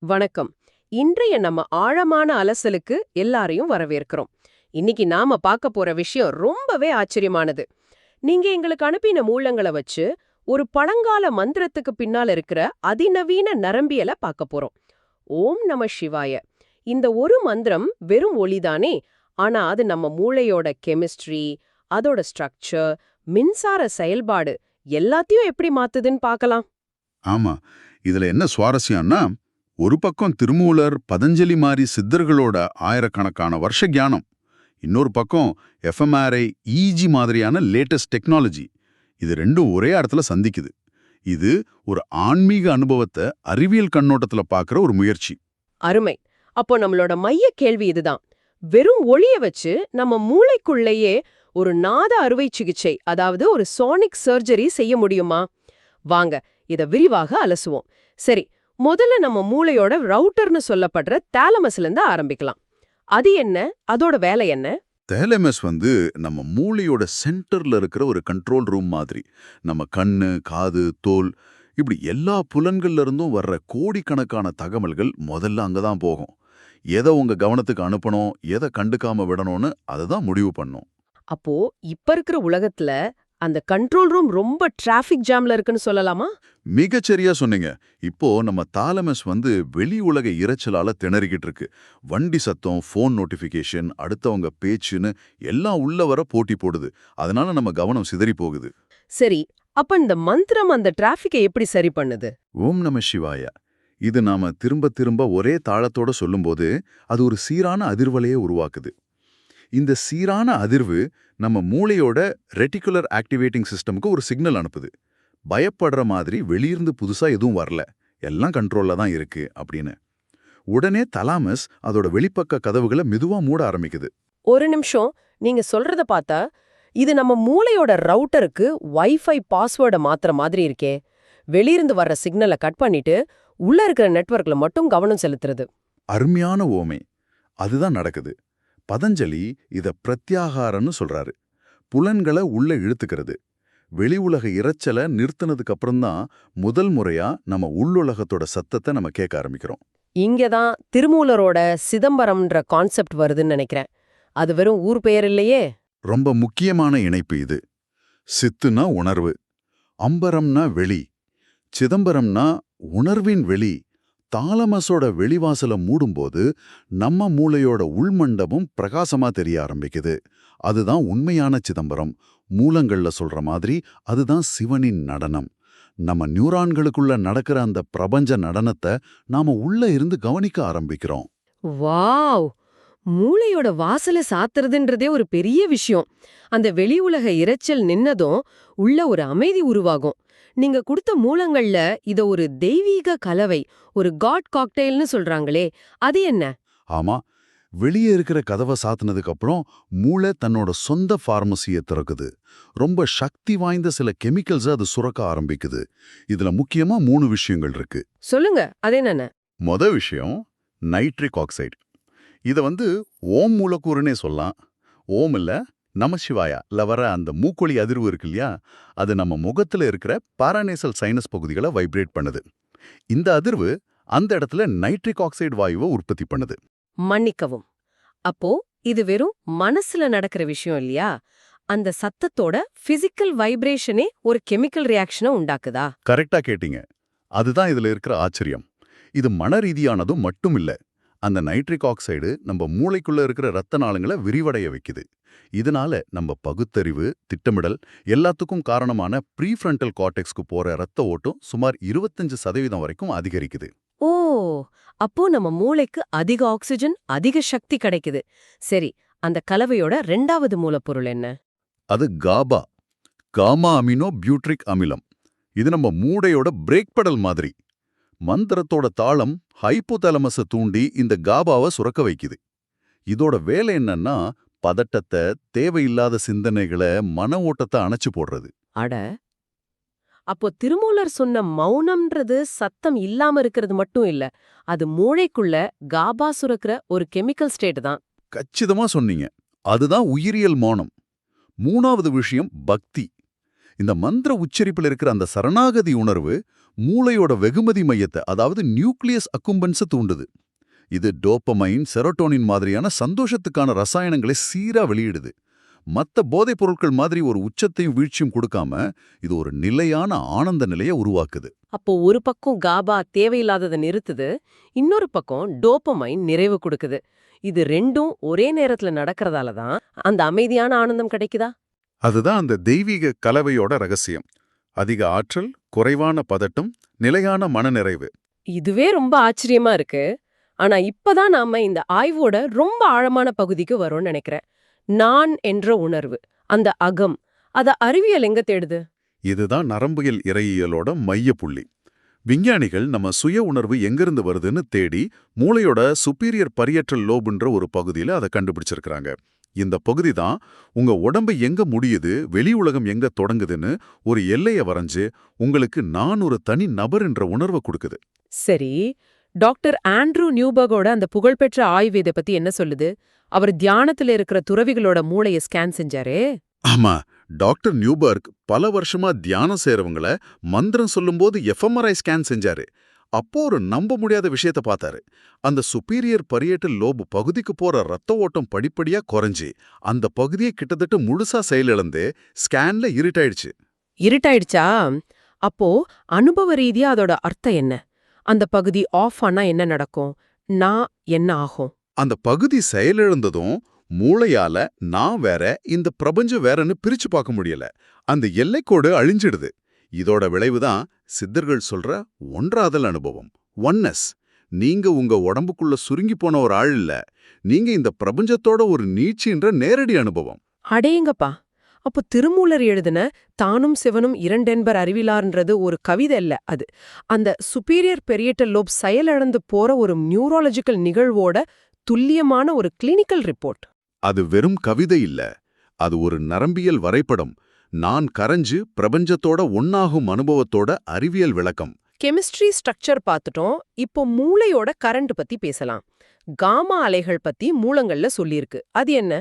வணக்கம். இன்றைய நம்ம ஆழமான அலசலுக்கு எல்லாரையும் வரவேற்கிறோம். இன்னைக்கு நாம பார்க்க போற விஷயம் ரொம்பவே ஆச்சரியமானது. நீங்க எங்களுக்கு அனுப்பின மூலங்களை வச்சு ஒரு பழங்கால மந்திரத்துக்கு பின்னால இருக்கிற அதிநவீன நரம்பியலை பார்க்க போறோம். ஓம் நம சிவாய. இந்த ஒரு மந்திரம் வெறும் ஒலிதானே, ஆனா அது நம்ம மூளையோட கெமிஸ்ட்ரி, அதோட ஸ்ட்ரக்சர், மின்சார செயல்பாடு எல்லாத்தையும் எப்படி மாத்துதுன்னு பார்க்கலாம். ஆமா. இதுல என்ன சுவாரஸ்யம்னா, ஒரு பக்கம் திருமூலர், பதஞ்சலி மாரி சித்தர்களோட ஆயிரக்கணக்கான வருஷ ஞானம். இன்னொரு பக்கம் எஃப்எம்ஆர்ஐ, இஜி மாதிரியான லேட்டஸ்ட் டெக்னாலஜி. இது ரெண்டும் ஒரே இடத்துல சந்திக்குது. இது ஒரு ஆன்மீக அனுபவத்தை அறிவியல் கண்ணோட்டத்துல பார்க்குற ஒரு முயற்சி. அருமை. அப்போ நம்மளோட மைய கேள்வி இதுதான். வெறும் ஒளிய வச்சு நம்ம மூளைக்குள்ளேயே ஒரு நாத அறுவை சிகிச்சை, அதாவது ஒரு சோனிக் சர்ஜரி செய்ய முடியுமா? வாங்க இத விரிவாக அலசுவோம். சரி, முதல்ல நம்ம மூளையோட ரவுட்டர்னு சொல்லப்படுற தாலமஸ்ல இருந்து ஆரம்பிக்கலாம். அது என்ன? அதோட வேலை என்ன? தேலமஸ் நம்ம மூளையோட சென்டர்ல இருக்கிற ஒரு கண்ட்ரோல் ரூம் மாதிரி. நம்ம கண்ணு, காது, தோல் இப்படி எல்லா புலன்கள்ல இருந்தும் வர்ற கோடிக்கணக்கான தகவல்கள் முதல்ல அங்கதான் போகும். எதை உங்க கவனத்துக்கு அனுப்பணும், எதை கண்டுக்காம விடணும்னு அதுதான் முடிவு பண்ணும். அப்போ இப்ப இருக்கிற உலகத்துல அந்த கண்ட்ரோல் ரூம் ரொம்ப டிராஃபிக் ஜாம்ல இருக்குன்னு சொல்லலாமா? மிகச்சரியா சொன்னீங்க. இப்போ நம்ம தாலமஸ் வெளி உலக இரைச்சலால திணறிக்கிட்டு இருக்கு. வண்டி சத்தம், ஃபோன் நோட்டிஃபிகேஷன், அடுத்தவங்க பேச்சுன்னு எல்லாம் உள்ள வர போட்டி போடுது. அதனால நம்ம கவனம் சிதறி போகுது. சரி, அப்ப இந்த மந்திரம் அந்த டிராஃபிக்கை எப்படி சரி பண்ணுது? ஓம் நம சிவாய. இது நாம திரும்ப திரும்ப ஒரே தாளத்தோட சொல்லும்போது அது ஒரு சீரான அதிர்வலையை உருவாக்குது. இந்த சீரான அதிர்வு நம்ம மூளையோட ரெட்டிகுலர் ஆக்டிவேட்டிங் சிஸ்டமுக்கு ஒரு சிக்னல் அனுப்புது. பயப்படுற மாதிரி வெளியிருந்து புதுசா எதுவும் வரல, எல்லாம் கண்ட்ரோல்ல தான் இருக்கு அப்படின்னு. உடனே தலாமஸ் அதோட வெளிப்பக்க கதவுகளை மெதுவா மூட ஆரம்பிக்குது. ஒரு நிமிஷம், நீங்க சொல்றத பார்த்தா இது நம்ம மூளையோட ரவுட்டருக்கு வைஃபை பாஸ்வேர்டை மாத்துற மாதிரி இருக்கே. வெளியிருந்து வர்ற சிக்னலை கட் பண்ணிட்டு உள்ள இருக்கிற நெட்வொர்க்ல மட்டும் கவனம் செலுத்துறது. அருமையான ஓமை. அதுதான் நடக்குது. பதஞ்சலி இத பிரத்யாகாரன்னு சொல்றாரு. புலன்களை உள்ள இழுத்துக்கிறது. வெளி உலக இரைச்சலை நிறுத்தினதுக்கு அப்புறம்தான் முதல் முறையா நம்ம உள்ளுலகத்தோட சத்தத்தை நம்ம கேட்க ஆரம்பிக்கிறோம். இங்கதான் திருமூலரோட சிதம்பரம்ன்ற கான்செப்ட் வருதுன்னு நினைக்கிறேன். அது வெறும் ஊர் பெயர் இல்லையே. ரொம்ப முக்கியமான இணைப்பு இது. சித்துனா உணர்வு, அம்பரம்னா வெளி, சிதம்பரம்னா உணர்வின் வெளி. தாலமஸோட வெளிவாசலை மூடும்போது நம்ம மூளையோட உள்மண்டபம் பிரகாசமா தெரிய ஆரம்பிக்குது. அதுதான் உண்மையான சிதம்பரம். மூலங்கள்ல சொல்ற மாதிரி அதுதான் சிவனின் நடனம். நம்ம நியூரான்களுக்குள்ள நடக்கிற அந்த பிரபஞ்ச நடனத்தை நாம உள்ள இருந்து கவனிக்க ஆரம்பிக்கிறோம். வாவ்! மூளையோட வாசலை சாத்துறதுன்றதே ஒரு பெரிய விஷயம். அந்த வெளி உலக இரைச்சல் நின்னதும் உள்ள ஒரு அமைதி உருவாகும். நீங்க கொடுத்த மூலங்கள்ல இத ஒரு தெய்வீக கலவை, ஒரு காட் காக்டெயில்னு சொல்றாங்களே, அது என்ன? ஆமா, வெளியே இருக்கிற கதவை சாத்தினதுக்கு அப்புறம் மூளை தன்னோட சொந்த பார்மசியை திறக்குது. ரொம்ப சக்தி வாய்ந்த சில கெமிக்கல்ஸ் அது சுரக்க ஆரம்பிக்குது. இதுல முக்கியமா 3 விஷயங்கள் இருக்கு. சொல்லுங்க, அது என்னென்ன? விஷயம் நைட்ரிக் ஆக்சைடு. இத ஓம் மூலக்கூறுனே சொல்லலாம். ஓம் இல்ல, நமசிவாயால வர அந்த மூக்கொலி அதிர்வு இருக்கு இல்லையா, அது நம்ம முகத்துல இருக்கிற பாராநேசல் சைனஸ் பகுதிகளை வைப்ரேட் பண்ணுது. இந்த அதிர்வு அந்த இடத்துல நைட்ரிக் ஆக்சைடு வாயுவை உற்பத்தி பண்ணுது. மன்னிக்கவும். அப்போ இது வெறும் மனசுல நடக்கிற விஷயம் இல்லையா? அந்த சத்தத்தோட பிசிக்கல் வைப்ரேஷனே ஒரு கெமிக்கல் ரியாக்ஷனை உண்டாக்குதா? கரெக்டா கேட்டீங்க. அதுதான் இதுல இருக்கிற ஆச்சரியம். இது மன ரீதியானதும் மட்டும் இல்ல. அந்த நைட்ரிக் ஆக்சைடு நம்ம மூளைக்குள்ள இருக்கிற ரத்த நாளங்களை விரிவடைய வைக்குது. இதனால நம்ம பகுத்தறிவு, திட்டமிடல் எல்லாத்துக்கும் காரணமான ப்ரீஃப்ரண்டல் கார்டெக்ஸ்க்கு போற ரத்த ஓட்டம் சுமார் 25% வரைக்கும் அதிகரிக்குது. ஓ, அப்போ நம்ம மூளைக்கு அதிக ஆக்சிஜன், அதிக சக்தி கிடைக்குது. சரி, அந்த கலவையோட 2வது மூலப்பொருள் என்ன? அது காபா, காமா அமினோ பியூட்ரிக் அமிலம். இது நம்ம மூளையோட பிரேக் பெடல் மாதிரி. மந்திரத்தோட தாளம் ஹைப்போதாலமஸை தூண்டி இந்த காபாவை சுரக்க வைக்குது. இதோட வேலை என்னன்னா, பதட்டத்தை, தேவையில்லாத சிந்தனைகளை, மன ஓட்டத்தை அணைச்சு போடுறது. அட, அப்போ திருமூலர் சொன்ன மௌனம்ன்றது சத்தம் இல்லாம இருக்கிறது மட்டும் இல்ல, அது மூளைக்குள்ள காபா சுரக்கிற ஒரு கெமிக்கல் ஸ்டேட் தான். கச்சிதமா சொன்னீங்க. அதுதான் உயிரியல் மௌனம். 3வது விஷயம் பக்தி. இந்த மந்திர உச்சரிப்பில் இருக்கிற அந்த சரணாகதி உணர்வு மூளையோட வெகுமதி மையத்தை, அதாவது நியூக்ளியஸ் அக்கும்பன்ஸை தூண்டுது. இது டோப்பமைன், செரோட்டோனின் மாதிரியான சந்தோஷத்துக்கான ரசாயனங்களை சீரா வெளியிடுது. மத்த போதைப் பொருட்கள் மாதிரி ஒரு உச்சத்தையும் வீழ்ச்சியும் கொடுக்காம இது ஒரு நிலையான ஆனந்த நிலையை உருவாக்குது. அப்போ ஒரு பக்கம் காபா தேவையில்லாததை நிறுத்துது, இன்னொரு பக்கம் டோப்பமைன் நிறைவு கொடுக்குது. இது ரெண்டும் ஒரே நேரத்துல நடக்கிறதால தான் அந்த அமைதியான ஆனந்தம் கிடைக்குதா? அதுதான் அந்த தெய்வீக கலவையோட ரகசியம். அதிக ஆற்றல், குறைவான பதட்டம், நிலையான மனநிறைவு. இதுவே ரொம்ப ஆச்சரியமா இருக்கு. ஆனா இப்பதான் நாம இந்த ஆய்வோட ரொம்ப ஆழமான பகுதிக்கு வரோம்னு நினைக்கிறேன். நான் என்ற உணர்வு, அந்த அகம், அத அறிவியல் எங்க தேடுது? இதுதான் நரம்பியல் இறையியலோட மைய புள்ளி. விஞ்ஞானிகள் நம்ம சுய உணர்வு எங்கிருந்து வருதுன்னு தேடி மூளையோட சுப்பீரியர் பரியற்றல் லோபுன்ற ஒரு பகுதியில அதை கண்டுபிடிச்சிருக்கிறாங்க. இந்த பகுதி தான் உங்க உடம்பு எங்க முடியுது, வெளி உலகம் எங்க தொடங்குதுன்னு ஒரு எல்லையை வரைஞ்சு உங்களுக்கு நான் ஒரு தனி நபர் என்ற உணர்வை கொடுக்குது. சரி, டாக்டர் ஆண்ட்ரூ நியூபர்கோட அந்த புகழ்பெற்ற ஆய்வு இதை பத்தி என்ன சொல்லுது? அவர் தியானத்துல இருக்கிற துறவிகளோட மூளையை ஸ்கேன் செஞ்சாரே. ஆமா, டாக்டர் நியூபர்க் பல வருஷமா தியானம் செய்றவங்கள மந்திரம் சொல்லும்போது எஃப்எம்ஆர்ஐ ஸ்கேன் செஞ்சாரு. அப்போ ஒரு நம்ப முடியாத விஷயத்த பார்த்தாரு. அந்த சுப்பீரியர் பரியேட்டல் லோபு பகுதிக்கு போற ரத்த ஓட்டம் படிப்படியா குறைஞ்சி அந்த பகுதியை கிட்டத்தட்ட முழுசா செயலிழந்து ஸ்கேன்ல இருட்டாயிடுச்சு. இருட்டாயிடுச்சா? அப்போ அனுபவ ரீதியா அதோட அர்த்தம் என்ன? அந்த பகுதி ஆஃப் ஆனா என்ன நடக்கும்? நான் என்ன ஆகும்? அந்த பகுதி செயலிழந்ததும் மூளையால நான் வேற, இந்த பிரபஞ்சம் வேறன்னு பிரிச்சு பார்க்க முடியல. அந்த எல்லைக்கோடு அழிஞ்சிடுது. இதோட விளைவுதான் சித்தர்கள் சொல்ற ஒன்றாதல் அனுபவம், ஒன்னஸ். நீங்க உங்க உடம்புக்குள்ள சுருங்கி போன ஒரு ஆள் இல்ல, நீங்க இந்த பிரபஞ்சத்தோட ஒரு நீட்சின்ற நேரடி அனுபவம். அடேங்கப்பா! அப்போ திருமூலர் எழுதின தானும் சிவனும் இரண்டென்பர் அறிவிலார்ன்றது ஒரு கவிதை இல்ல அது. அந்த சுப்பீரியர் பெரியட்டல் லோப் செயலிழந்து போற ஒரு நியூரோலஜிக்கல் நிகழ்வோட துல்லியமான ஒரு கிளினிக்கல் ரிப்போர்ட். அது வெறும் கவிதை இல்ல, அது ஒரு நரம்பியல் வரைபடம். நான் கரைஞ்சு பிரபஞ்சத்தோட ஒன்னாகும் அனுபவத்தோட அறிவியல் விளக்கம். கெமிஸ்ட்ரி ஸ்ட்ரக்சர் பார்த்துட்டோம். இப்போ மூளையோட கரண்ட் பத்தி பேசலாம். காமா அலைகள் பத்தி மூலங்கள்ல சொல்லியிருக்கு. அது என்ன?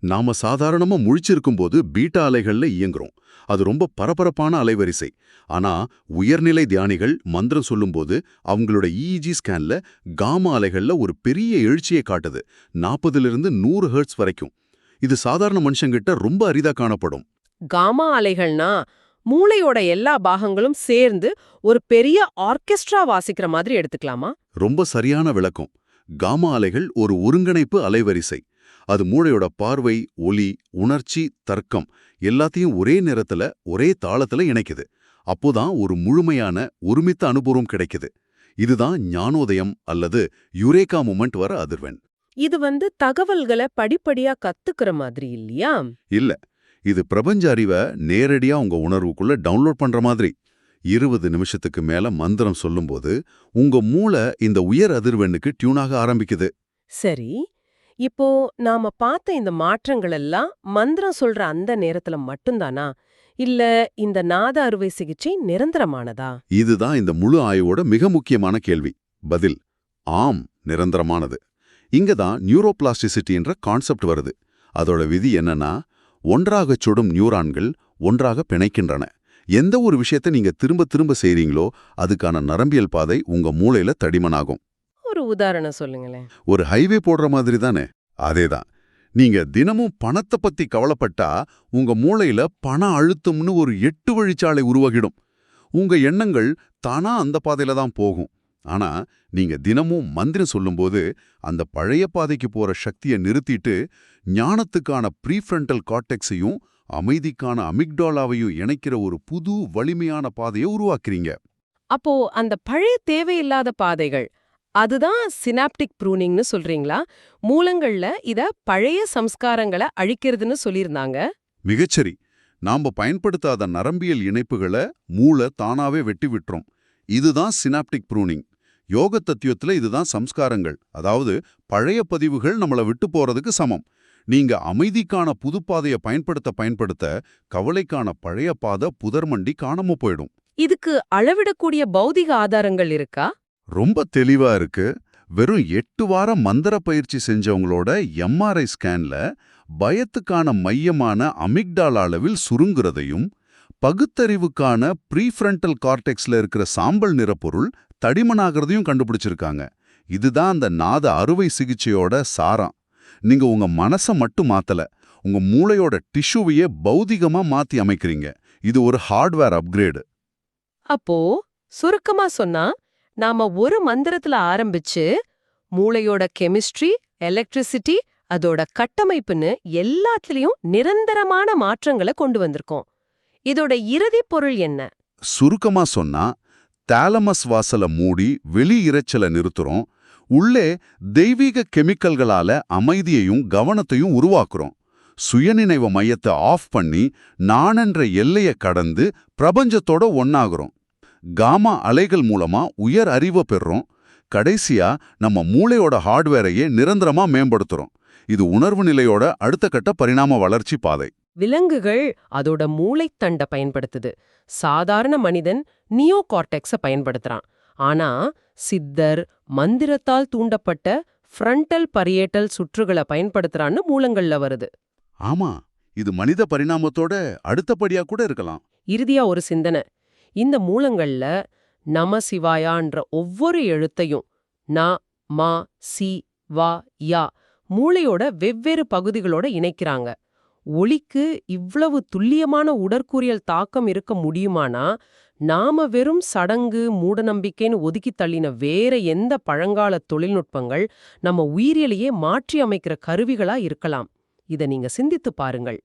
நாம சாதாரணமா முழிச்சிருக்கும்போது பீட்டா அலைகள்ல இயங்குறோம். அது ரொம்ப பரபரப்பான அலைவரிசை. ஆனா உயர்நிலை தியானிகள் மந்திரம் சொல்லும்போது அவங்களோட இஇஜி ஸ்கேன்ல காமா அலைகள்ல ஒரு பெரிய எழுச்சியை காட்டுது. 40லிருந்து 100 ஹெர்ட்ஸ் வரைக்கும். இது சாதாரண மனுஷங்கிட்ட ரொம்ப அரிதா காணப்படும். காமா அலைகள்னா மூளையோட எல்லா பாகங்களும் சேர்ந்து ஒரு பெரிய ஆர்கெஸ்ட்ரா வாசிக்கிற மாதிரி எடுத்துக்கலாமா? ரொம்ப சரியான விளக்கம். காமா அலைகள் ஒரு ஒருங்கிணைப்பு அலைவரிசை. அது மூளையோட பார்வை, ஒலி, உணர்ச்சி, தர்க்கம் எல்லாத்தையும் ஒரே நேரத்துல ஒரே தாளத்துல இணைக்குது. அப்போதான் ஒரு முழுமையான ஒருமித்த அனுபவம் கிடைக்குது. இதுதான் ஞானோதயம் அல்லது யுரேகா மூமெண்ட் வர அதிர்வெண். இது தகவல்களை படிப்படியா கத்துக்கிற மாதிரி இல்லையா? இல்ல, இது பிரபஞ்ச அறிவை நேரடியா உங்க உணர்வுக்குள்ள டவுன்லோட் பண்ற மாதிரி. 20 நிமிஷத்துக்கு மேல மந்திரம் சொல்லும்போது உங்க மூளை இந்த உயர் அதிர்வெண்ணுக்கு டியூனாக ஆரம்பிக்குது. சரி, இப்போ நாம பார்த்த இந்த மாற்றங்கள் எல்லாம் மந்திரம் சொல்ற அந்த நேரத்துல மட்டும்தானா? இல்ல இந்த நாத அறுவை சிகிச்சை நிரந்தரமானதா? இதுதான் இந்த முழு ஆய்வோட மிக முக்கியமான கேள்வி. பதில் ஆம், நிரந்தரமானது. இங்கதான் நியூரோபிளாஸ்டிசிட்டின்ற கான்செப்ட் வருது. அதோட விதி என்னன்னா, ஒன்றாகச் சுடும் நியூரான்கள் ஒன்றாக பிணைக்கின்றன. எந்த ஒரு விஷயத்தை நீங்க திரும்ப திரும்ப செய்றீங்களோ அதுக்கான நரம்பியல் பாதை உங்க மூளையில தடிமனாகும். ஒரு உதாரணம் சொல்லுங்களேன். ஒரு ஹைவே போடுற மாதிரி தானே? அதேதான். நீங்க தினமும் பணத்தை பத்தி கவலைப்பட்டா உங்க மூளையில பண அழுத்தம்னு ஒரு 8 வழிச்சாலை உருவாகிடும். உங்க எண்ணங்கள் தானா அந்த பாதையில தான் போகும். ஆனா நீங்க தினமும் மந்திரம் சொல்லும்போது அந்த பழைய பாதைக்கு போற சக்தியை நிறுத்திட்டு ஞானத்துக்கான ப்ரீஃப்ரண்டல் கார்டெக்ஸையும் அமைதிக்கான அமிக்டாலாவையும் இணைக்கிற ஒரு புது வலிமையான பாதையை உருவாக்குறீங்க. அப்போ அந்த பழைய தேவையில்லாத பாதைகள், அதுதான் சினாப்டிக் ப்ரூனிங்னு சொல்றீங்களா? மூலங்கள்ல இத பழைய சம்ஸ்காரங்களை அழிக்கிறதுன்னு சொல்லியிருந்தாங்க. மிகச்சரி. நாம பயன்படுத்தாத நரம்பியல் இணைப்புகளை மூளை தானாவே வெட்டி விட்டுரும். இதுதான் சினாப்டிக் ப்ரூனிங். யோக தத்துவத்துல இதுதான் சம்ஸ்காரங்கள், அதாவது பழைய பதிவுகள் நம்மள விட்டு போறதுக்கு சமம். நீங்க அமைதிக்கான புதுப்பாதையை பயன்படுத்த கவலைக்கான பழைய பாதை புதர்மண்டி காணாம போயிடும். இதுக்கு அளவிடக்கூடிய பௌதிக ஆதாரங்கள் இருக்கா? ரொம்ப தெளிவா இருக்கு. வெறும் 8 வாரம் மந்திர பயிற்சி செஞ்சவங்களோட எம்ஆர்ஐ ஸ்கேன்ல பயத்துக்கான மையமான அமிக்டாலா அளவில் சுருங்குறதையும் பகுத்தறிவுக்கான ப்ரீஃப்ரண்டல் கார்டெக்ஸ்ல இருக்கிற சாம்பல் நிறப்பொருள் தடிமனாகிறதையும் கண்டுபிடிச்சிருக்காங்க. இதுதான் அந்த நாத அறுவை சிகிச்சையோட சாரம். நீங்க உங்க மனசை மட்டும் மாத்தல, உங்க மூளையோட டிஷ்யூவையே பௌதிகமா மாத்தி அமைக்கிறீங்க. இது ஒரு ஹார்ட்வேர் அப்கிரேடு. அப்போ சுருக்கமா சொன்னா நாம ஒரு மந்திரத்துல ஆரம்பிச்சு மூளையோட கெமிஸ்ட்ரி, எலக்ட்ரிசிட்டி, அதோட கட்டமைப்புன்னு எல்லாத்துலயும் நிரந்தரமான மாற்றங்களை கொண்டு வந்திருக்கோம். இதோட இறுதி பொருள் என்ன? சுருக்கமா சொன்னா, தாலமஸ் வாசல மூடி வெளி இரைச்சலை நிறுத்துறோம். உள்ளே தெய்வீக கெமிக்கல்களால அமைதியையும் கவனத்தையும் உருவாக்குறோம். சுயநினைவு மையத்தை ஆஃப் பண்ணி நானென்ற எல்லையை கடந்து பிரபஞ்சத்தோட ஒன்னாகிறோம். காமா அலைகள் மூலமா உயர் அறிவை பெறுறோம். கடைசியா நம்ம மூளையோட ஹார்ட்வேரையே நிரந்தரமா மேம்படுத்துறோம். இது உணர்வு நிலையோட அடுத்த கட்ட பரிணாம வளர்ச்சி பாதை. விலங்குகள் அதோட மூளைத்தண்டை பயன்படுத்துது. சாதாரண மனிதன் நியோ கார்டெக்ஸை பயன்படுத்துறான். ஆனா சித்தர் மந்திரத்தால் தூண்டப்பட்ட ஃப்ரண்டல் பரியேட்டல் சுற்றுகளை பயன்படுத்துறான்னு மூலங்கள்ல வருது. ஆமா, இது மனித பரிணாமத்தோட அடுத்தபடியா கூட இருக்கலாம். இறுதியா ஒரு சிந்தனை. இந்த மூலங்கள்ல நம சிவாயான்ற ஒவ்வொரு எழுத்தையும் ந, ம, சி, வா, யா மூளையோட வெவ்வேறு பகுதிகளோட இணைக்கிறாங்க. ஒளிக்கு இவ்வளவு துல்லியமான உடற்கூறியல் தாக்கம் இருக்க முடியுமானா, நாம வெறும் சடங்கு, மூடநம்பிக்கைன்னு ஒதுக்கி தள்ளின வேற எந்த பழங்கால தொழில்நுட்பங்கள் நம்ம உயிரியலையே மாற்றி அமைக்கிற கருவிகளா இருக்கலாம். இத நீங்க சிந்தித்து பாருங்கள்.